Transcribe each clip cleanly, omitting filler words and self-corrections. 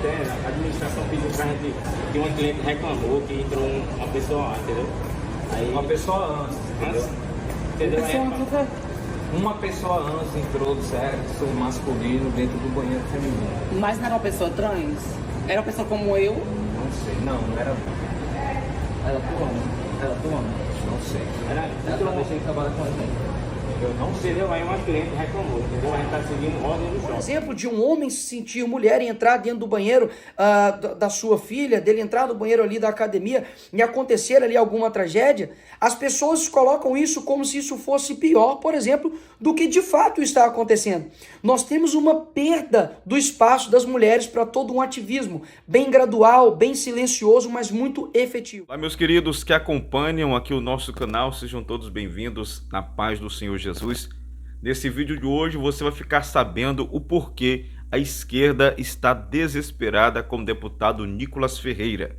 a administração pediu pra gente, que uma cliente reclamou que entrou uma pessoa lá, entendeu? Aí, Uma pessoa antes, entendeu? Uma pessoa antes entrou do sexo masculino dentro do banheiro feminino. Mas não era uma pessoa trans? Era uma pessoa como eu? Não sei, não era. Ela tua mãe? Não sei. Ela também tem que trabalhar com a gente. Eu não sei. Entendeu? Aí uma cliente reclamou, entendeu? A gente tá seguindo ordem do Por shopping. exemplo, de um homem se sentir mulher e entrar dentro do banheiro da sua filha, dele entrar no banheiro ali da academia e acontecer ali alguma tragédia, as pessoas colocam isso como se isso fosse pior, por exemplo, do que de fato está acontecendo. Nós temos uma perda do espaço das mulheres para todo um ativismo, bem gradual, bem silencioso, mas muito efetivo. Olá, meus queridos que acompanham aqui o nosso canal, sejam todos bem-vindos na paz do Senhor Jesus. Nesse vídeo de hoje você vai ficar sabendo o porquê a esquerda está desesperada com o deputado Nicolas Ferreira.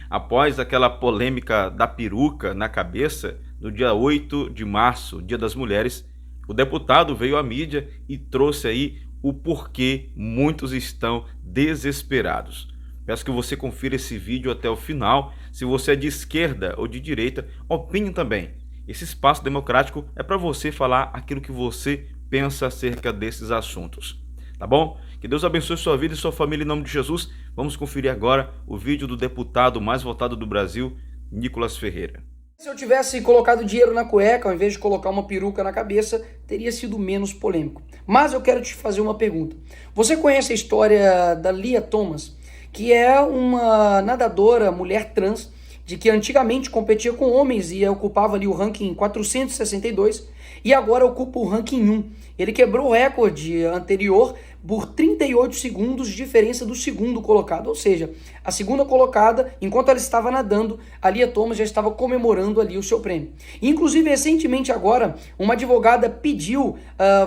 Após aquela polêmica da peruca na cabeça, no dia 8 de março, Dia das Mulheres, o deputado veio à mídia e trouxe aí o porquê muitos estão desesperados. Peço que você confira esse vídeo até o final. Se você é de esquerda ou de direita, opine também. Esse espaço democrático é para você falar aquilo que você pensa acerca desses assuntos. Tá bom? Que Deus abençoe sua vida e sua família em nome de Jesus. Vamos conferir agora o vídeo do deputado mais votado do Brasil, Nicolas Ferreira. Se eu tivesse colocado dinheiro na cueca, ao invés de colocar uma peruca na cabeça, teria sido menos polêmico. Mas eu quero te fazer uma pergunta. Você conhece a história da Lia Thomas, que é uma nadadora, mulher trans, de que antigamente competia com homens e ocupava ali o ranking 462 e agora ocupa o ranking 1. Ele quebrou o recorde anterior por 38 segundos de diferença do segundo colocado, ou seja, a segunda colocada, enquanto ela estava nadando, a Lia Thomas já estava comemorando ali o seu prêmio. Inclusive, recentemente agora, uma advogada pediu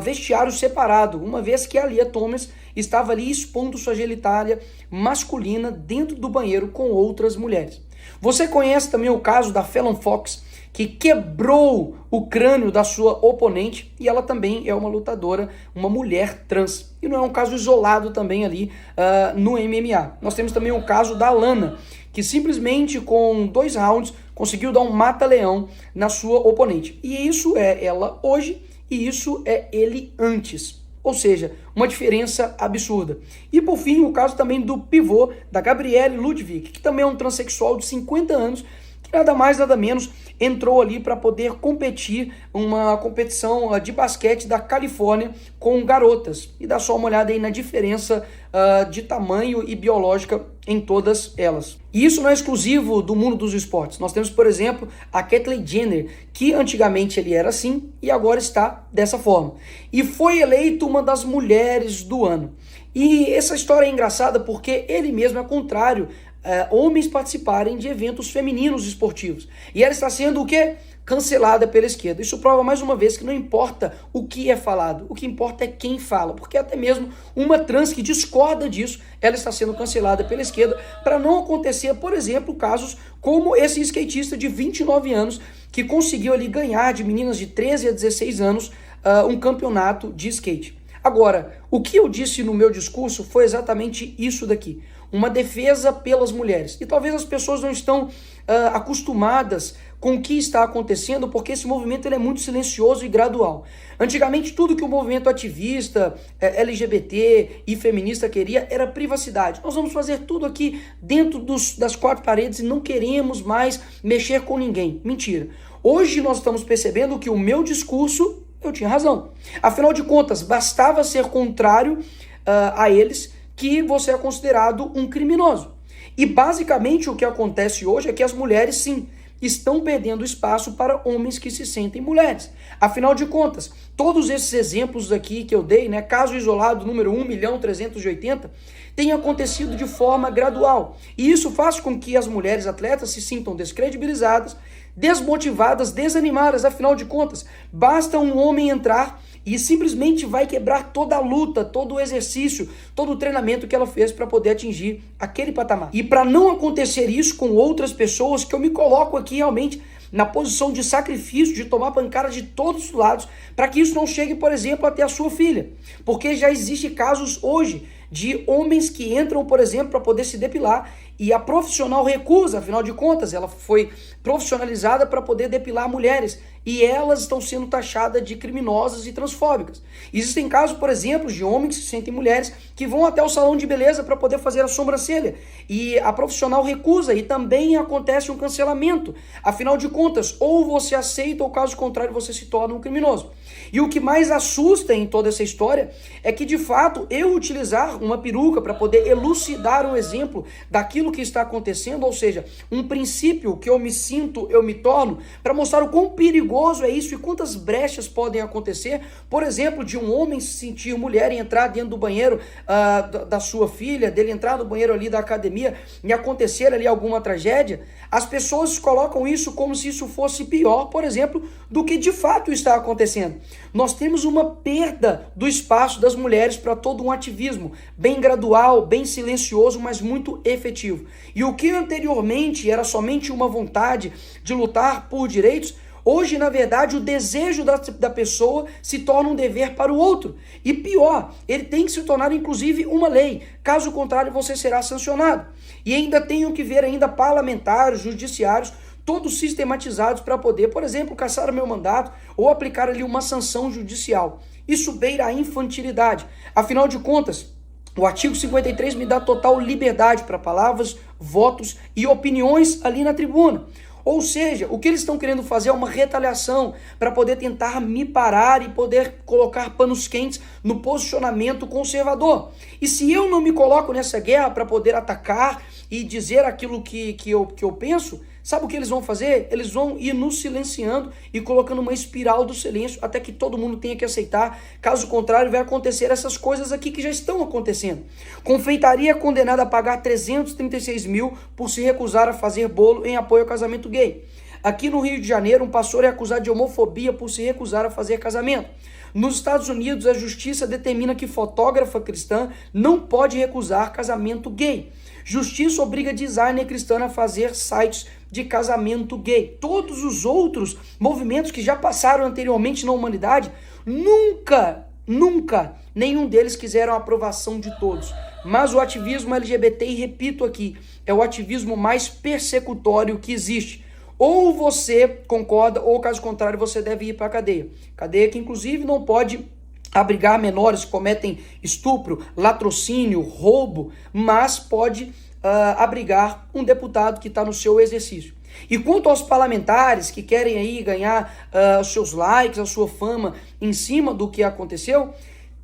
vestiário separado, uma vez que a Lia Thomas estava ali expondo sua genitália masculina dentro do banheiro com outras mulheres. Você conhece também o caso da Fallon Fox, que quebrou o crânio da sua oponente, e ela também é uma lutadora, uma mulher trans. E não é um caso isolado também ali no MMA. Nós temos também o caso da Lana, que simplesmente com 2 rounds conseguiu dar um mata-leão na sua oponente. E isso é ela hoje e isso é ele antes. Ou seja, uma diferença absurda. E por fim, o caso também do pivô da Gabrielle Ludwig, que também é um transexual de 50 anos, que nada mais nada menos entrou ali para poder competir uma competição de basquete da Califórnia com garotas. E dá só uma olhada aí na diferença de tamanho e biológica em todas elas. E isso não é exclusivo do mundo dos esportes. Nós temos, por exemplo, a Caitlyn Jenner, que antigamente ele era assim e agora está dessa forma. E foi eleito uma das mulheres do ano. E essa história é engraçada porque ele mesmo é contrário homens participarem de eventos femininos esportivos. E ela está sendo o quê? Cancelada pela esquerda. Isso prova mais uma vez que não importa o que é falado, o que importa é quem fala, porque até mesmo uma trans que discorda disso, ela está sendo cancelada pela esquerda para não acontecer, por exemplo, casos como esse skatista de 29 anos que conseguiu ali ganhar de meninas de 13 a 16 anos um campeonato de skate. Agora, o que eu disse no meu discurso foi exatamente isso daqui. Uma defesa pelas mulheres. E talvez as pessoas não estão acostumadas com o que está acontecendo, porque esse movimento ele é muito silencioso e gradual. Antigamente, tudo que o movimento ativista, LGBT e feminista queria era privacidade. Nós vamos fazer tudo aqui dentro das 4 paredes e não queremos mais mexer com ninguém. Mentira. Hoje nós estamos percebendo que o meu discurso, eu tinha razão. Afinal de contas, bastava ser contrário a eles que você é considerado um criminoso. E basicamente o que acontece hoje é que as mulheres, sim, estão perdendo espaço para homens que se sentem mulheres. Afinal de contas, todos esses exemplos aqui que eu dei, né, caso isolado número 1.380.000, tem acontecido de forma gradual. E isso faz com que as mulheres atletas se sintam descredibilizadas, desmotivadas, desanimadas. Afinal de contas, basta um homem entrar e simplesmente vai quebrar toda a luta, todo o exercício, todo o treinamento que ela fez para poder atingir aquele patamar. E para não acontecer isso com outras pessoas, que eu me coloco aqui realmente na posição de sacrifício, de tomar pancada de todos os lados, para que isso não chegue, por exemplo, até a sua filha. Porque já existem casos hoje de homens que entram, por exemplo, para poder se depilar e a profissional recusa, afinal de contas, ela foi profissionalizada para poder depilar mulheres e elas estão sendo taxadas de criminosas e transfóbicas. Existem casos, por exemplo, de homens que se sentem mulheres que vão até o salão de beleza para poder fazer a sobrancelha e a profissional recusa e também acontece um cancelamento. Afinal de contas, ou você aceita ou caso contrário você se torna um criminoso. E o que mais assusta em toda essa história é que de fato eu utilizar uma peruca para poder elucidar um exemplo daquilo que está acontecendo, ou seja, um princípio que eu me sinto, eu me torno, para mostrar o quão perigoso é isso e quantas brechas podem acontecer, por exemplo, de um homem se sentir mulher e entrar dentro do banheiro da sua filha, dele entrar no banheiro ali da academia e acontecer ali alguma tragédia. As pessoas colocam isso como se isso fosse pior, por exemplo, do que de fato está acontecendo. Nós temos uma perda do espaço das mulheres para todo um ativismo, bem gradual, bem silencioso, mas muito efetivo. E o que anteriormente era somente uma vontade de lutar por direitos, hoje, na verdade, o desejo da pessoa se torna um dever para o outro. E pior, ele tem que se tornar, inclusive, uma lei. Caso contrário, você será sancionado. E ainda tenho que ver ainda parlamentares, judiciários, todos sistematizados para poder, por exemplo, cassar o meu mandato ou aplicar ali uma sanção judicial. Isso beira a infantilidade. Afinal de contas, o artigo 53 me dá total liberdade para palavras, votos e opiniões ali na tribuna. Ou seja, o que eles estão querendo fazer é uma retaliação para poder tentar me parar e poder colocar panos quentes no posicionamento conservador. E se eu não me coloco nessa guerra para poder atacar e dizer aquilo que eu penso, sabe o que eles vão fazer? Eles vão ir nos silenciando e colocando uma espiral do silêncio até que todo mundo tenha que aceitar. Caso contrário, vai acontecer essas coisas aqui que já estão acontecendo. Confeitaria condenada a pagar 336 mil por se recusar a fazer bolo em apoio ao casamento gay. Aqui no Rio de Janeiro, um pastor é acusado de homofobia por se recusar a fazer casamento. Nos Estados Unidos, a justiça determina que fotógrafa cristã não pode recusar casamento gay. Justiça obriga designer cristã a fazer sites de casamento gay. Todos os outros movimentos que já passaram anteriormente na humanidade, nunca, nenhum deles quiseram a aprovação de todos. Mas o ativismo LGBT, e repito aqui, é o ativismo mais persecutório que existe. Ou você concorda, ou caso contrário, você deve ir para a cadeia. Cadeia que, inclusive, não pode abrigar menores que cometem estupro, latrocínio, roubo, mas pode abrigar um deputado que está no seu exercício. E quanto aos parlamentares que querem aí ganhar os seus likes, a sua fama em cima do que aconteceu,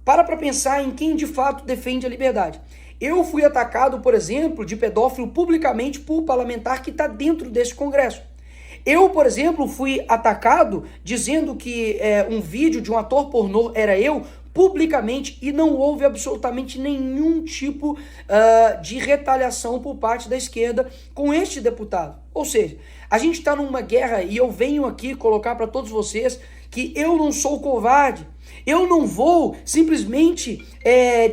para pensar em quem de fato defende a liberdade. Eu fui atacado, por exemplo, de pedófilo publicamente por parlamentar que está dentro desse Congresso. Eu, por exemplo, fui atacado dizendo que um vídeo de um ator pornô era eu, publicamente, e não houve absolutamente nenhum tipo de retaliação por parte da esquerda com este deputado. Ou seja, a gente está numa guerra e eu venho aqui colocar para todos vocês que eu não sou covarde. Eu não vou simplesmente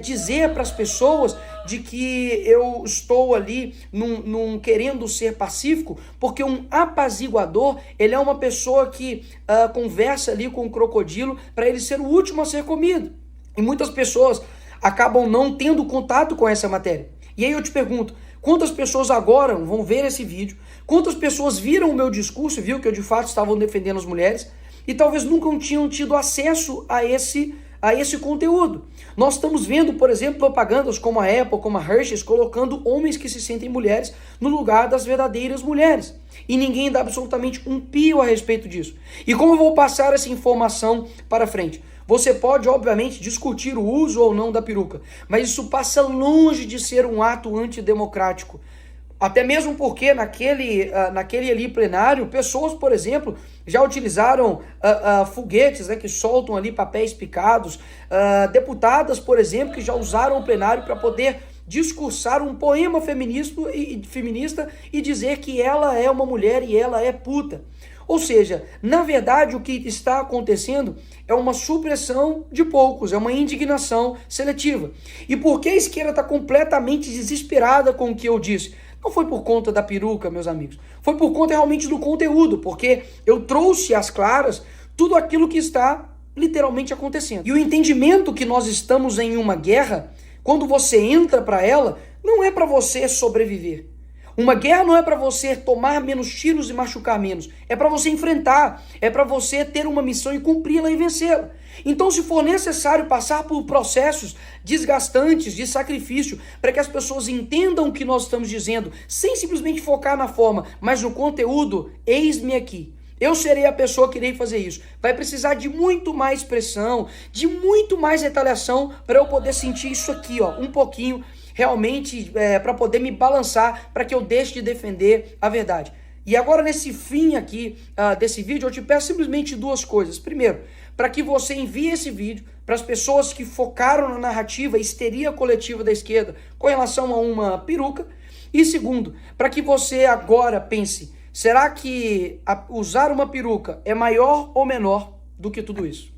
dizer para as pessoas de que eu estou ali num querendo ser pacífico, porque um apaziguador, ele é uma pessoa que conversa ali com o crocodilo para ele ser o último a ser comido. E muitas pessoas acabam não tendo contato com essa matéria. E aí eu te pergunto, quantas pessoas agora vão ver esse vídeo? Quantas pessoas viram o meu discurso, viu que eu de fato estava defendendo as mulheres? E talvez nunca tinham tido acesso a esse conteúdo. Nós estamos vendo, por exemplo, propagandas como a Apple, como a Hershey's, colocando homens que se sentem mulheres no lugar das verdadeiras mulheres. E ninguém dá absolutamente um pio a respeito disso. E como eu vou passar essa informação para frente? Você pode, obviamente, discutir o uso ou não da peruca, mas isso passa longe de ser um ato antidemocrático. Até mesmo porque naquele ali plenário, pessoas, por exemplo, já utilizaram foguetes, né, que soltam ali papéis picados, deputadas, por exemplo, que já usaram o plenário para poder discursar um poema feminista e dizer que ela é uma mulher e ela é puta. Ou seja, na verdade o que está acontecendo é uma supressão de poucos, é uma indignação seletiva. E por que a esquerda está completamente desesperada com o que eu disse? Não foi por conta da peruca, meus amigos. Foi por conta realmente do conteúdo, porque eu trouxe às claras tudo aquilo que está literalmente acontecendo. E o entendimento que nós estamos em uma guerra, quando você entra para ela, não é para você sobreviver. Uma guerra não é para você tomar menos tiros e machucar menos. É para você enfrentar. É para você ter uma missão e cumpri-la e vencê-la. Então, se for necessário passar por processos desgastantes de sacrifício para que as pessoas entendam o que nós estamos dizendo, sem simplesmente focar na forma, mas no conteúdo, eis-me aqui. Eu serei a pessoa que irei fazer isso. Vai precisar de muito mais pressão, de muito mais retaliação para eu poder sentir isso aqui, ó, um pouquinho, realmente, para poder me balançar, para que eu deixe de defender a verdade. E agora, nesse fim aqui desse vídeo, eu te peço simplesmente duas coisas. Primeiro, para que você envie esse vídeo para as pessoas que focaram na narrativa histeria coletiva da esquerda com relação a uma peruca. E segundo, para que você agora pense, será que usar uma peruca é maior ou menor do que tudo isso?